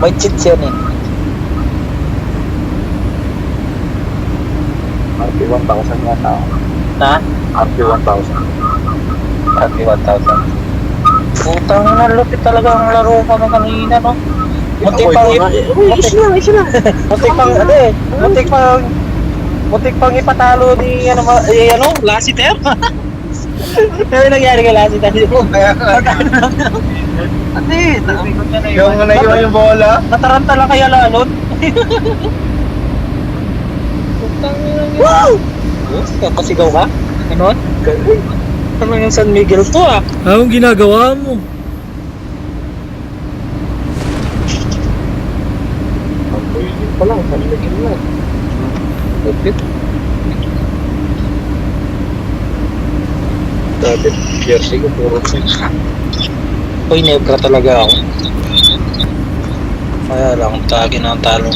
May cheats yan eh. RP1000 nga tao. Na? RP1000. RP1000. Putang na, lupit talaga ang laro ka mo kanina, no? Muntik pang ipatalo ni Lassiter. Ano nangyari kay Lassiter? Ate, Yung naiwan yung bola. nataranta lang kaya lalon. Wow! Kapasigaw ka? Ganon? Ano yung San Miguel to ah? Anong ginagawa mo? Yun pa lang, salimigin lang. Lupit. Dati, jersey ko puro 6. Uy, nebra talaga ako. Kaya lang, tagi na ang talo.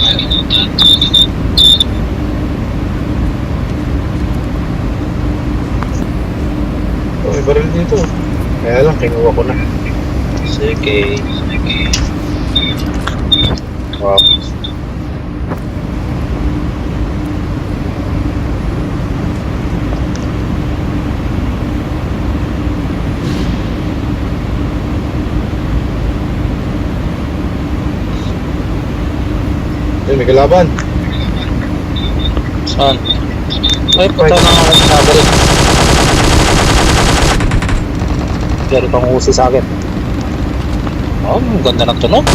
May baril dito. Kaya lang, kinuha ko na. Sige. Wow. May kalaban. Saan? Ay, puta na ako sinabalik. Pero pang usi sa akin. Oh, ang ganda ng tunog.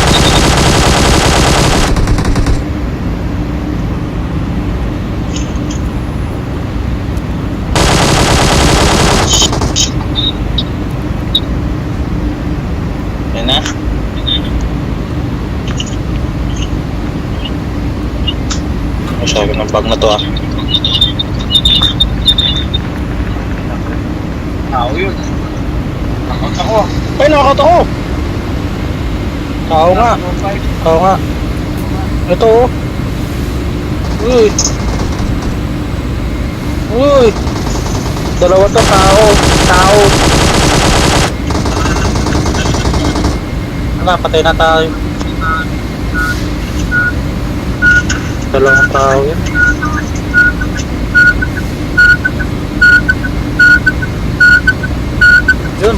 Yan na. Masyado ng bag na to ah. Tao yun. Nakot ako. Ay, nakakot ako! Tao nga. Tao nga. Ito oh. Uy. Uy. Dalawa to, tao. Tao. Ano, patay na tayo. Dalawang tao yan. Yun.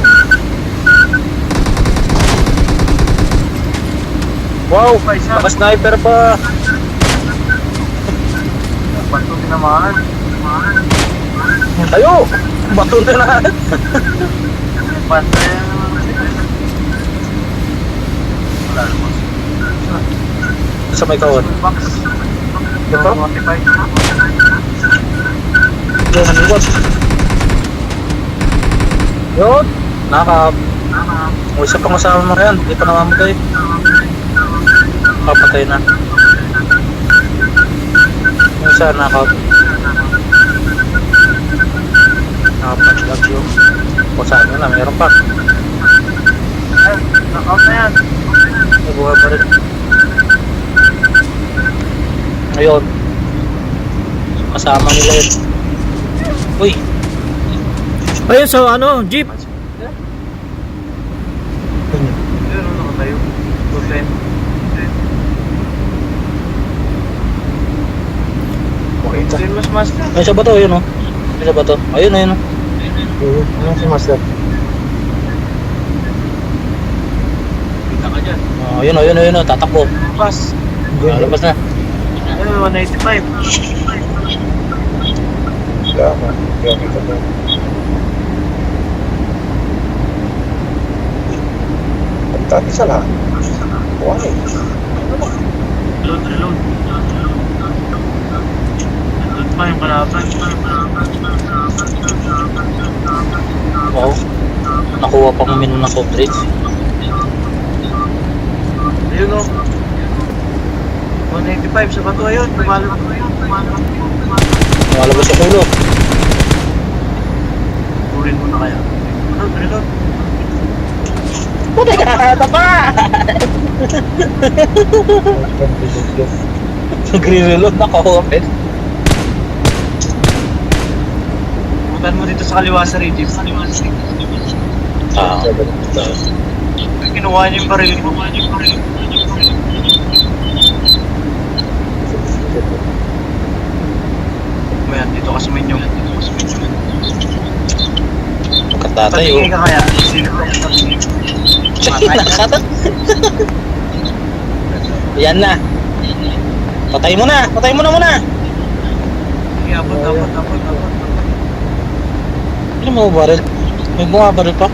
Wow, naka-sniper pa. Bato tinamaan. Tayo! Bato na na. Bato yan. Wala naman. Sa may kaon. Box. Ito? Modify. Ito, maniwag. Yun. Nakap. O isa pang kasama mo yan. Hindi pa namamatay. Papatay na. Yung isa nakap. Nakapag-lag yun. O saan yun na, mayroon pa. Knockout na yan. Nabuhay pa rin. Ayun. Kasama nila yun. Uy. Ayun sa ano, jeep. Yun, nakatayo. 210. Okay, ito yung mas master. Ay, sa bato, yun o. Ay, sa bato. Ayun, ayun o. Ano si master? Kita ka dyan. Ayun o, ayun o, ayun o. Tatakbo. Pass. Labas na. Ayun, 185. Tama. Gamit ako. Ang tati sa lahat. Why? Reload, reload. Nandun pa yung kalaban. Wow. Nakuha pang menu ng soft drinks. Ayun o. 185 sa bato ayun. Tumalabas. Lumalabas sa ulo. Turin mo na kaya. Reload, reload. Puta ka! Tapa! Nagre-reload na ka-open. Putan mo dito sa kaliwa sa radius. Ah. Kinuha niyo yung baril ko. Mayan, dito ka sa menu. Magkatatay Patingin oh. ka kaya. Sino ba yung Nakata. Yan na. Patay mo na muna. Abot. Ano mo baril? May bunga baril pa?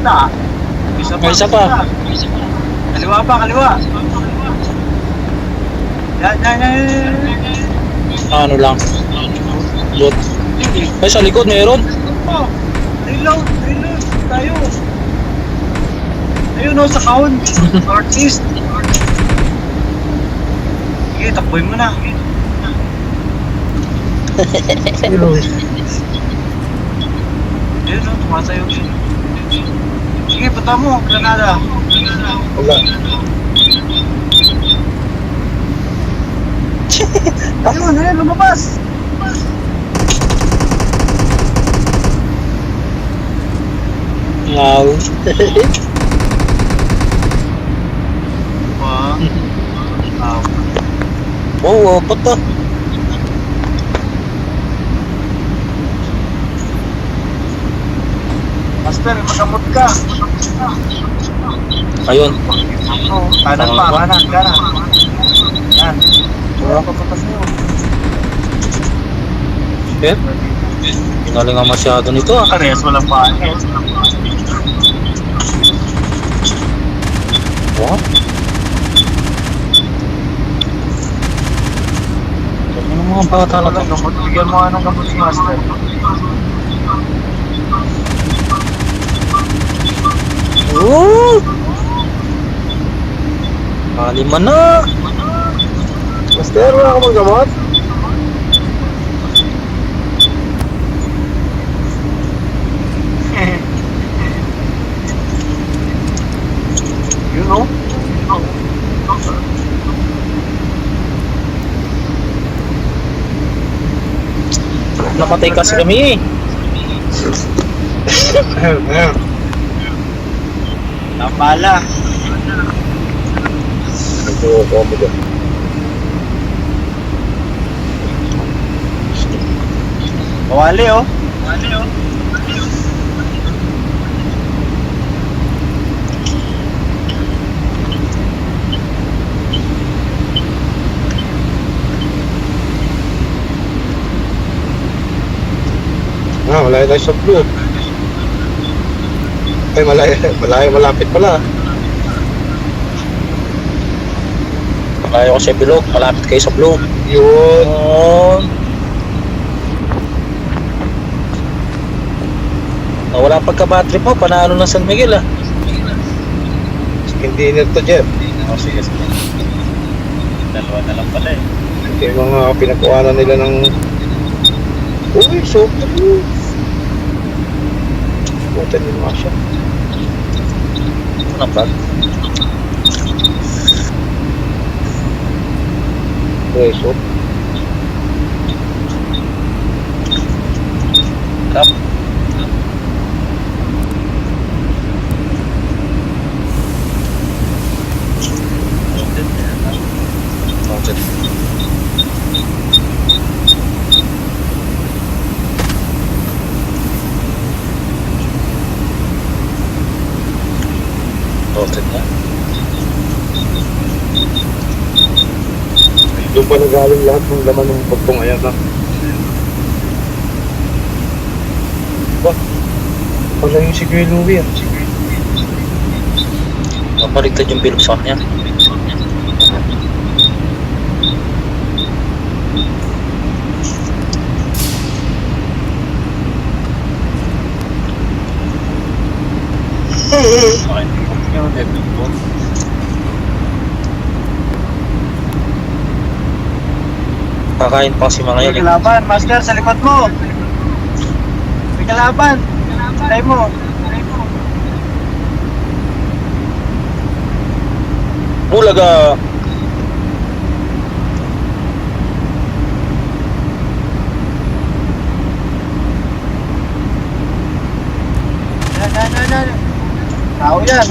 Na. May isa pa. Kaliwa. Yan. Ano lang? Bot. Ay, sa likod meron. Oh, reload tayo. Ayun o, sa count. Northeast. Sige, takboy mo na. Ayun o, tumasayo. Sige, punta mo, Granada. Wala. Ayun, lumabas. Wow. Wow, apat na. Master, magamot ka. Ayun. Kanan. Yan. Wala pa sa'yo. Eh? Pinaling nga masyado nito ah. Kares, walang paan. Wow. Ano mga bata na to? Bigyan mo anong gamot si Master. Oh! Kalima na! Master, wala ka bang gamot? You know? Namatay kasi kami. Ayan. Napala. Ito, mo dyan. Bawali oh. Malayo tayo sa blue. Ay, malapit pala. Malayo ko sa bilog, malapit kayo sa blue. Yun. Oh. Wala pagka-battery mo, panalo ng San Miguel ah. Skin dinner to, Jeff. Oh, sige. Dalawa na lang pala eh. Ito yung mga pinagkuhanan nila ng... Uy, sobrang blue. Puta niyo mga siya. Ano ba? Preso. Tap. Mounted. Mounted na. Doon pa nagaling lahat ng laman ng pagpong ayan na. Ba? Pala yung si Kuya Louie ah. Mapaligtad yung bilog sa kanya. Kakain pa si mga May yan. kalaban, Master, sa likod mo. May kalaban. Tayo mo. Bulaga! Yan. Tao yan.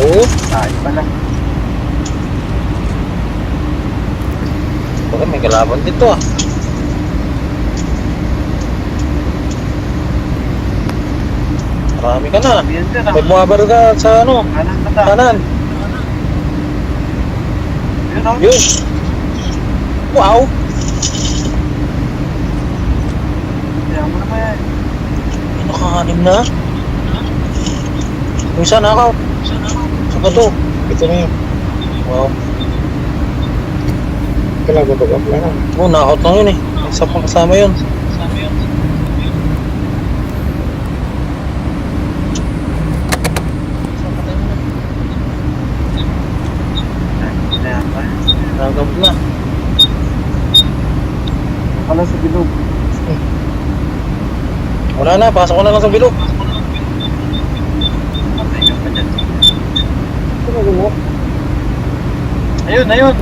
Oo. Tayo pala. Baka may kalaban dito ah. Marami ka na. Yan dyan ah. May bumabar ka sa ano. Kanan na ta. Kanan. Yun o. Yun. Wow. Kaya mo naman yan. Ay, nakahanim na. Yung isa nakaw. Sa bato. Ito na yun. Wow. Kailangan mag-up lang. Oh, knockout lang yun eh. Isa pang kasama yun. Kaya pa. Knockout na. Pala sa bilog. Wala na, pasok ko na lang sa bilog. Patay ka pa dyan. Ano mo? Ayun.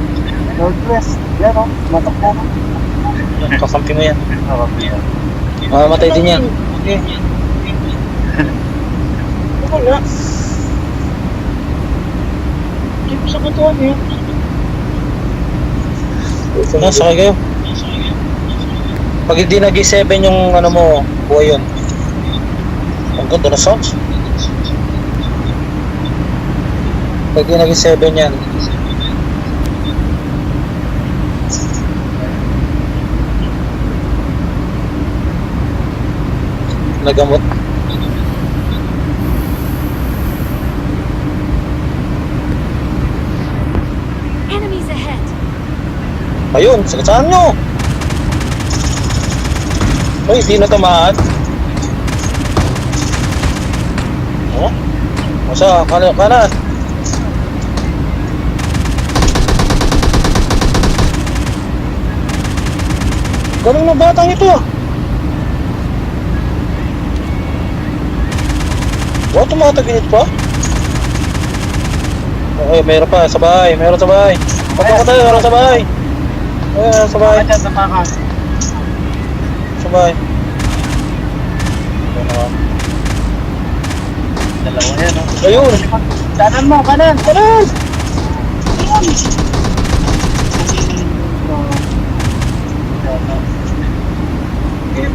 Northwest. Yan o. Matak na. Kakampi mo yan. Nakapila. Mamamatay din yan. Okay. Wala. Hindi ko sa katuan eh. Yan, sakay kayo. Pag hindi nag-7 yung ano mo, buhay yun. Ang ganda na sounds. Pag hindi nag-7 yan. Nagamot. Enemies ahead. Ayun, saan nyo? Uy, di na tamaan. Oh? Masa, kanan. Ganun na batang ito ah. Wow, tumataginit pa. Okay, meron pa sa bahay, meron sa bahay. Pagpaka tayo, meron sa bahay. Ayun, meron sa bahay. Baka dyan, napaka. Sa bahay. Ayun naman. Dalawa yan o. Ayun! Kanan mo, kanan! Kanan!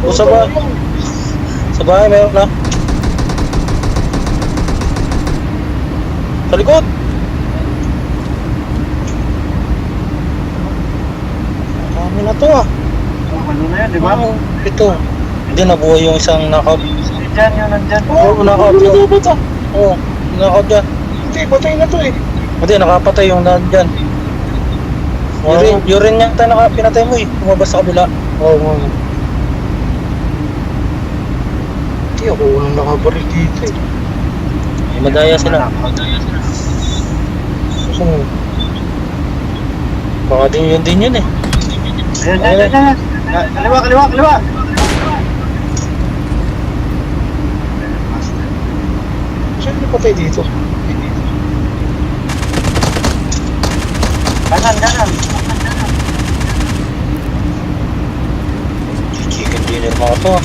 O sa bahay. Sa bahay, meron na. Sa likod! Dami na to ah. Ano na yan, di ba? Wow, ito. Hindi nabuhay yung isang knockout. Dyan yun, nandyan. Oo, knockout yun. Oo, knockout yan. Hindi, patay na to eh. Hindi, nakapatay yung nandyan. Urine yata pinatay mo eh. Lumabas sa kabila. Oo nga. Hindi ako unang nakabaril dito eh. May madaya sila. Saan? Baka din yun eh. Ayan. Kaliwa. Saan na patay dito? Kanan. Chicken dinner mga to ah.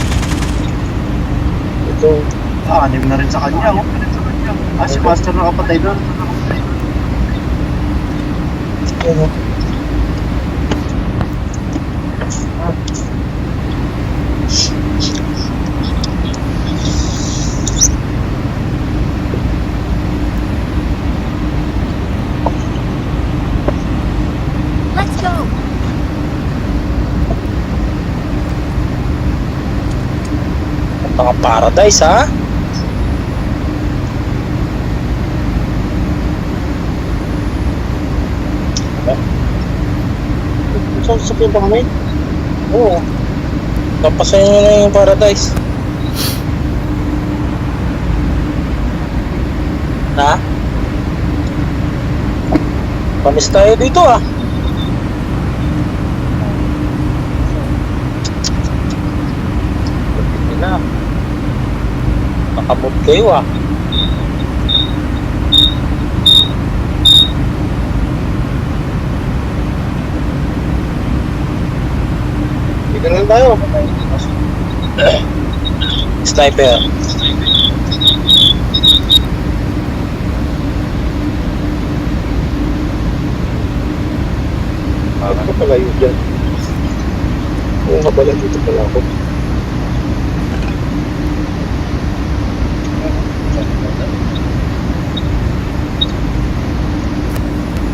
Ito. Anim na rin sa kanya. Oh. Si Master nakapatay doon. Ano? Let's go. Mga paradise ha. Saan sa pinta kami? Oo. Tapasan nyo na yung paradise. Ha? Pamis tayo dito ah. Hindi na. Nakamove kayo ah. Dito lang tayo. Sniper. Bakit ka pala yun dyan? Oo nga pala, dito pala ako.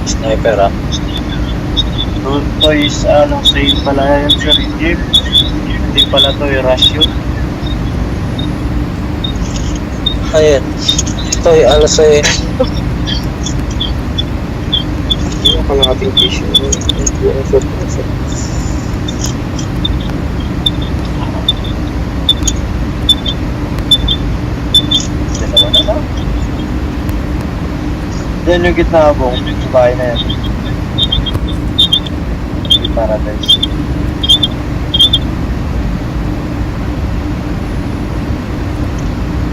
Sniper ah. Toy ano, sale pala yan, Sir Jeep. Hindi pala toy rush yun. Ayan. Ito ay alas ay Yung kalahating fish yung surprise. Dalawa na lang. Yan yung gitna mo, yung bahay na yan. Yung paradise.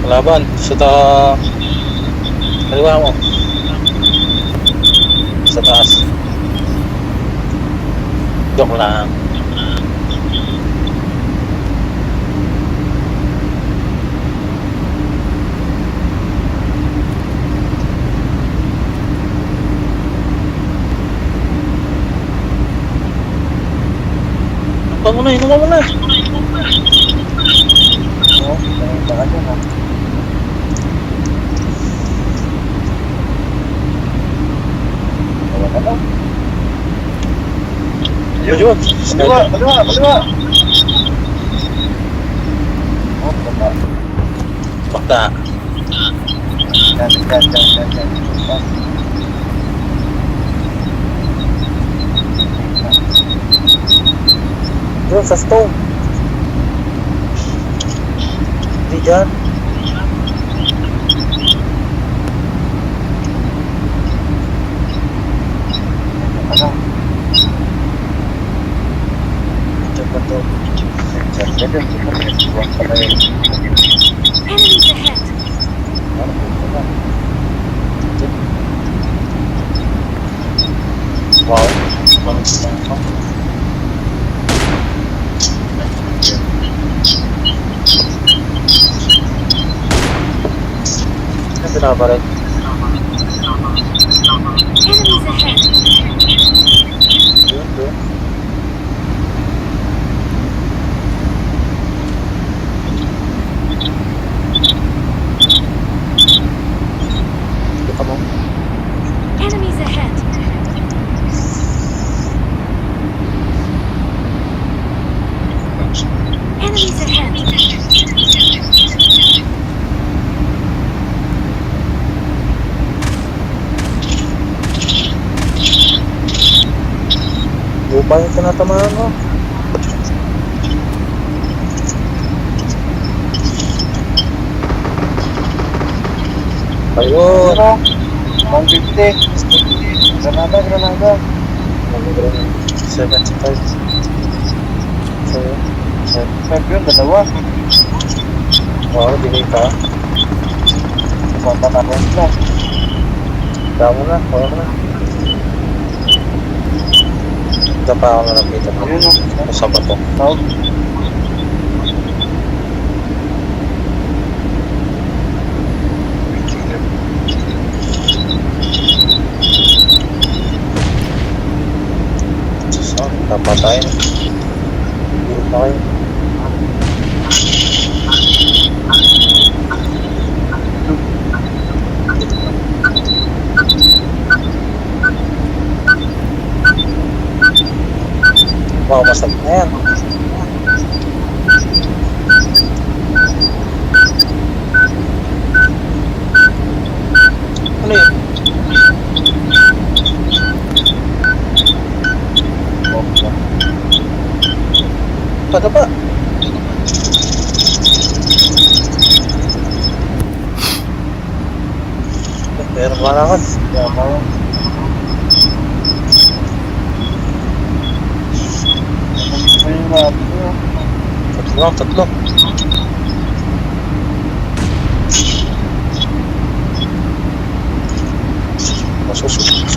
kalaban. Sa kaliwa mo. Sa taas. Joke lang. Inuman mo na, inuman mo na. Oo, nakita ka dyan ha. Dalawa na lang. Yun. Kaliwa, kaliwa, kaliwa! Oh, baba. Bakta. Dyan. Yun, sa stone. Hindi dyan. Ano? Dyan ba to? Dyan. Buwan pala yun. Enemies ahead! Ano, buwan pala. Wow. Ano binabarag? Enemies ahead! Yun. Kita mo? Enemies ahead! Enemies ahead! Lupa yung tinatamaan mo. Ayun. Ano? 150. Granada. 75. So, 75 yun, dalawa. oo, bigay ka. Patatapos na. Damo na, kaya mo na. Ito pa ako na nakita mo. Ayun o. Sa bato. Tawag. So, napatay na. Hirap na kayo. Wow, masakit na yan. Ano yun? Taga pa. Meron ba na ako? Yaman yun. Ayun nga. Tatlo. Masusunod.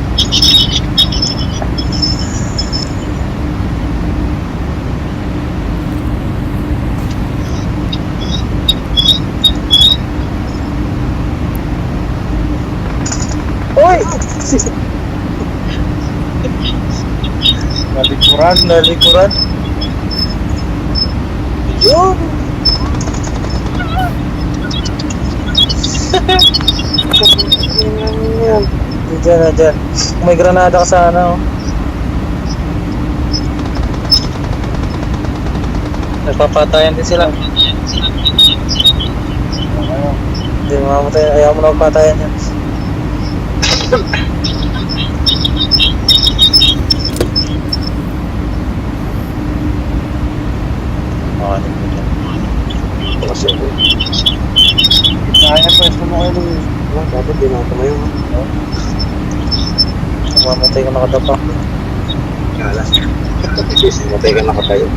Nalikuran, nalikuran. Yun! Diyan na dyan. Kung may granada ka sana, oh. Nagpapatayan din sila. Hindi mamamatay. Ayaw mo na magpatayan yan. Kasi ako. Kaya pwesto mo kayo ng... Dapat di na tumayo. Mamatay ka nakadapa. Kala. Matay ka nakatayo.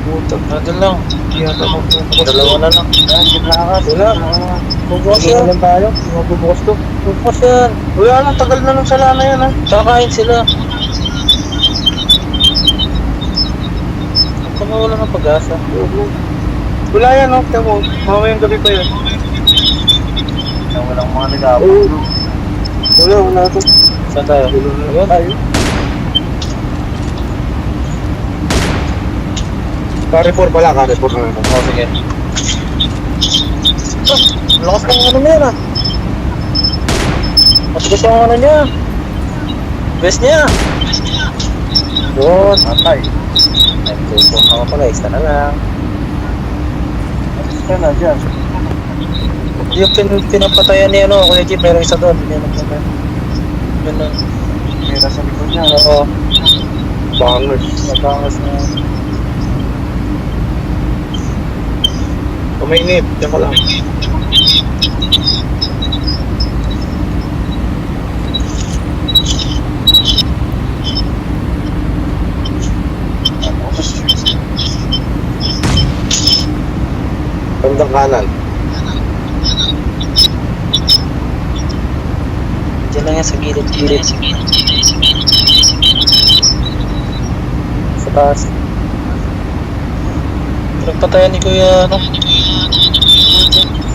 Putak na din lang. Dalawa na lang. Wala. Bubukas yan. Lang tayo. Mabubukas to. Bubukas yan. Wala lang, tagal na ng sala na yan ha. Kakain sila. Kung wala ng pag-asa. Wala yan oh. Tama mo. Mamayang gabi pa yun. Walang mga nag-aabot. Oo. Wala to. Saan tayo? Ayun. Tayo. Carrefour pala, Carrefour na naman. Oh, sige. Lakas ng ano na yan ah. Matigas yung ano niya. Best niya. Doon. Matay. Ay, tutong ako pala. Isa na lang. Alis ka na dyan. Yung pinapatayan niya ano, Kuya Jeep, mayroong isa doon. Yan ang pala. Yun na. May nasa likod niya. Oo. Bangers. Nabangas na. Umainip. Diyan ka lang. Bandang kanan. Diyan lang yan sa gilid-gilid. Sa taas. Nagpatayan ni Kuya, ano?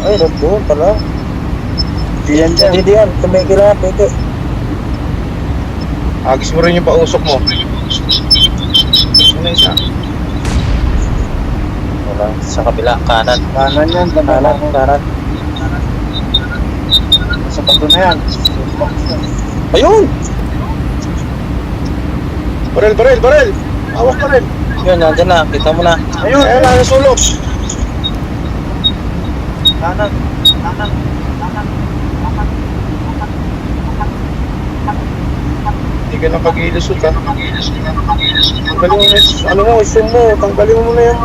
Ay, doon pala. Diyan dyan. Hindi yan, tumigil na, peke. Agis mo rin yung pausok mo. Ano isa? Wala, sa kabila, kanan. Kanan yan. Kanan, kanan. Sa bato na yan. Ayun! Barel, barel, barel! Awak pa rin. Yun, nandyan na, kita mo na. Ayun, ayun lang, nasulok. Kanan. Kanan. Kanan. Hindi ka nakag-ilusot ha. Tanggalin mo na yung, ano mo, isim mo. Tanggalin mo na yan.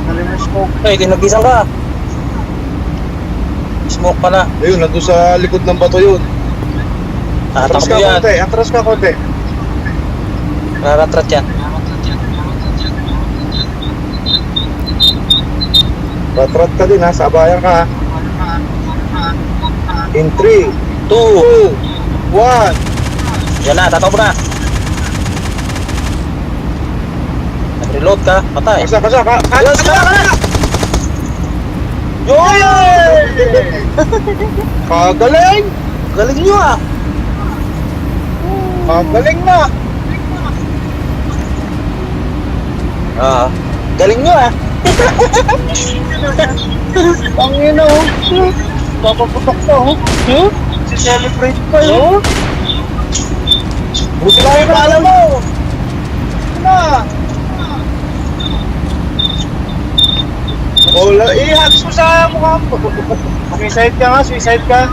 Galing mo smoke. Ay, kinagisang ka. Smoke pa na. Ayun, nandun sa likod ng bato yun. Atras Tatakbo ka yan. konti, atras ka konti. Naratrat yan. Ratrat ka din ha, sabayan ka ha. In 3, 2. 1. Yan na, tatakbo na. Nag-reload ka, patay. Kasa, kasa, ka. Ayun, sige na, ka na! Yun! Kagaling! Galing nyo ah! Kagaling na! Ah, galing nyo ah! Pangina oh! Papaputok na oh! Si-celebrate pa yun. Buti lang yung alam mo! Na! Oh, ihagis mo sa mukha mo! Suicide ka nga, suicide ka.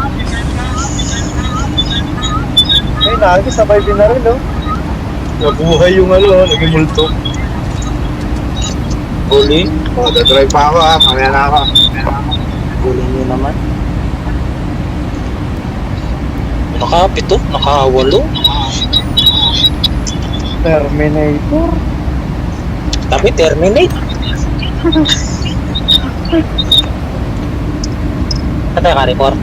Ay, nagis, sabay din na rin, no? Nabuhay yung ano, naging multo. Huli? Magdadrive pa ako ha, mamaya na ako. Huli nyo naman. Nakapito, nakawalo. Terminator. Tapi terminate. Kata ka, Carrefour.